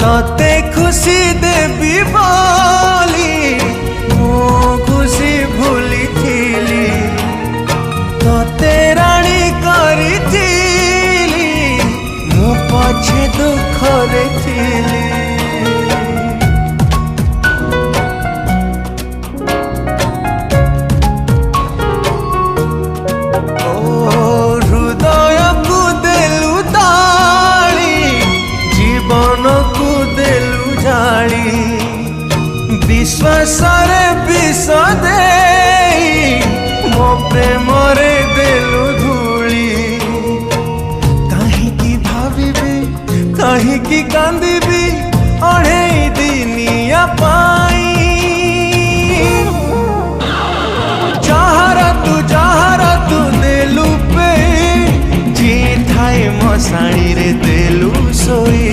तते खुशी देवी बोली मो खुशी भूली थीली तते राणी करी थीली मो पछे दुख रे थीली। हृदय को देलु ताली जीवन को देलु जाली विश्वास रे विष देई मो प्रेम रे देलु धूली। कहीं भाविबी कहीं कांदिबी अढ़ेई दिनिया पाई जहारा तू देलु पे जी थाए मशाणी रे देलु सोई।